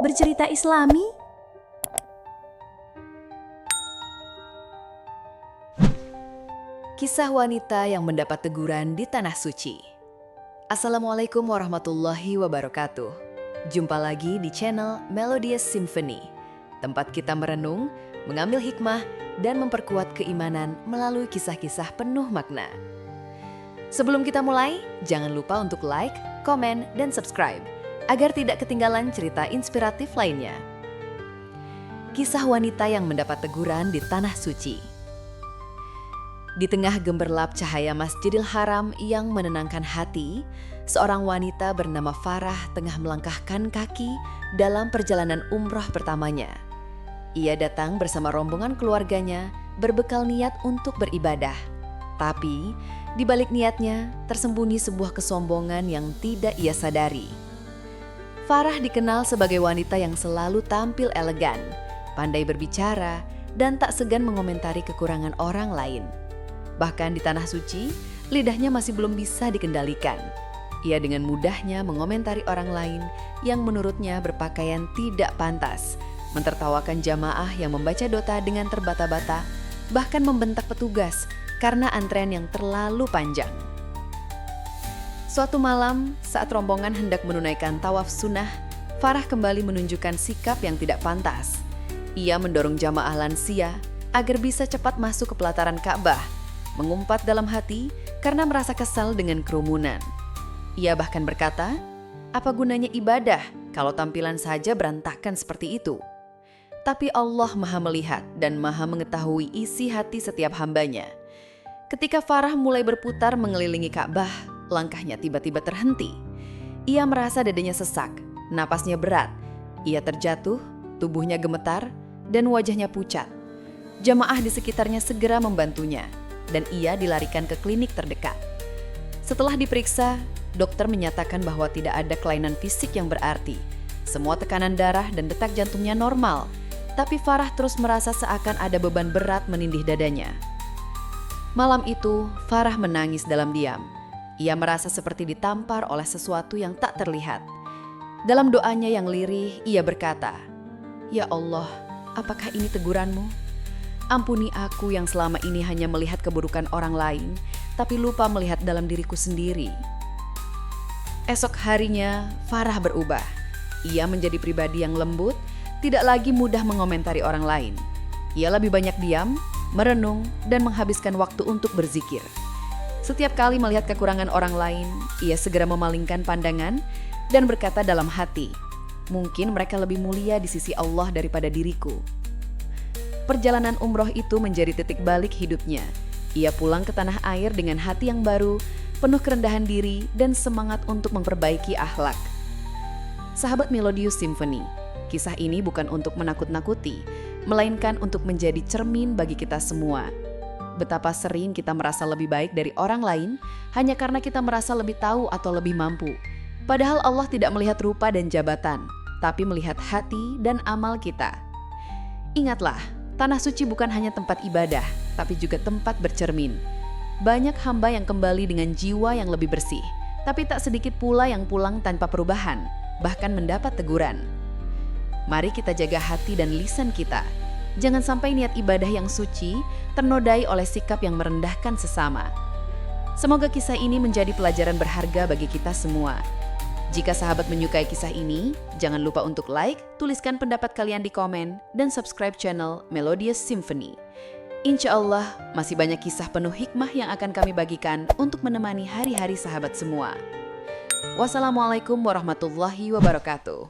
bercerita Islami? Kisah wanita yang mendapat teguran di Tanah Suci. Assalamualaikum warahmatullahi wabarakatuh. Jumpa lagi di channel Melodious Symphony, tempat kita merenung, mengambil hikmah, dan memperkuat keimanan melalui kisah-kisah penuh makna. Sebelum kita mulai, jangan lupa untuk like, komen, dan subscribe, agar tidak ketinggalan cerita inspiratif lainnya. Kisah wanita yang mendapat teguran di Tanah Suci. Di tengah gemerlap cahaya Masjidil Haram yang menenangkan hati, seorang wanita bernama Farah tengah melangkahkan kaki dalam perjalanan umroh pertamanya. Ia datang bersama rombongan keluarganya berbekal niat untuk beribadah. Tapi, di balik niatnya tersembunyi sebuah kesombongan yang tidak ia sadari. Farah dikenal sebagai wanita yang selalu tampil elegan, pandai berbicara, dan tak segan mengomentari kekurangan orang lain. Bahkan di Tanah Suci, lidahnya masih belum bisa dikendalikan. Ia dengan mudahnya mengomentari orang lain yang menurutnya berpakaian tidak pantas, mentertawakan jamaah yang membaca dota dengan terbata-bata, bahkan membentak petugas karena antrean yang terlalu panjang. Suatu malam, saat rombongan hendak menunaikan tawaf sunnah, Farah kembali menunjukkan sikap yang tidak pantas. Ia mendorong jamaah lansia agar bisa cepat masuk ke pelataran Ka'bah, mengumpat dalam hati karena merasa kesal dengan kerumunan. Ia bahkan berkata, "Apa gunanya ibadah kalau tampilan saja berantakan seperti itu?" Tapi Allah Maha melihat dan Maha mengetahui isi hati setiap hambanya. Ketika Farah mulai berputar mengelilingi Ka'bah, langkahnya tiba-tiba terhenti. Ia merasa dadanya sesak, napasnya berat. Ia terjatuh, tubuhnya gemetar, dan wajahnya pucat. Jamaah di sekitarnya segera membantunya, dan ia dilarikan ke klinik terdekat. Setelah diperiksa, dokter menyatakan bahwa tidak ada kelainan fisik yang berarti. Semua tekanan darah dan detak jantungnya normal, tapi Farah terus merasa seakan ada beban berat menindih dadanya. Malam itu, Farah menangis dalam diam. Ia merasa seperti ditampar oleh sesuatu yang tak terlihat. Dalam doanya yang lirih, ia berkata, "Ya Allah, apakah ini teguranmu? Ampuni aku yang selama ini hanya melihat keburukan orang lain, tapi lupa melihat dalam diriku sendiri." Esok harinya, Farah berubah. Ia menjadi pribadi yang lembut, tidak lagi mudah mengomentari orang lain. Ia lebih banyak diam, merenung, dan menghabiskan waktu untuk berzikir. Setiap kali melihat kekurangan orang lain, ia segera memalingkan pandangan dan berkata dalam hati, "Mungkin mereka lebih mulia di sisi Allah daripada diriku." Perjalanan umroh itu menjadi titik balik hidupnya. Ia pulang ke tanah air dengan hati yang baru, penuh kerendahan diri dan semangat untuk memperbaiki akhlak. Sahabat Melodious Symphony, kisah ini bukan untuk menakut-nakuti, melainkan untuk menjadi cermin bagi kita semua. Betapa sering kita merasa lebih baik dari orang lain hanya karena kita merasa lebih tahu atau lebih mampu. Padahal Allah tidak melihat rupa dan jabatan, tapi melihat hati dan amal kita. Ingatlah, Tanah Suci bukan hanya tempat ibadah, tapi juga tempat bercermin. Banyak hamba yang kembali dengan jiwa yang lebih bersih, tapi tak sedikit pula yang pulang tanpa perubahan, bahkan mendapat teguran. Mari kita jaga hati dan lisan kita. Jangan sampai niat ibadah yang suci ternodai oleh sikap yang merendahkan sesama. Semoga kisah ini menjadi pelajaran berharga bagi kita semua. Jika sahabat menyukai kisah ini, jangan lupa untuk like, tuliskan pendapat kalian di komen, dan subscribe channel Melodious Symphony. Insya Allah, masih banyak kisah penuh hikmah yang akan kami bagikan untuk menemani hari-hari sahabat semua. Wassalamualaikum warahmatullahi wabarakatuh.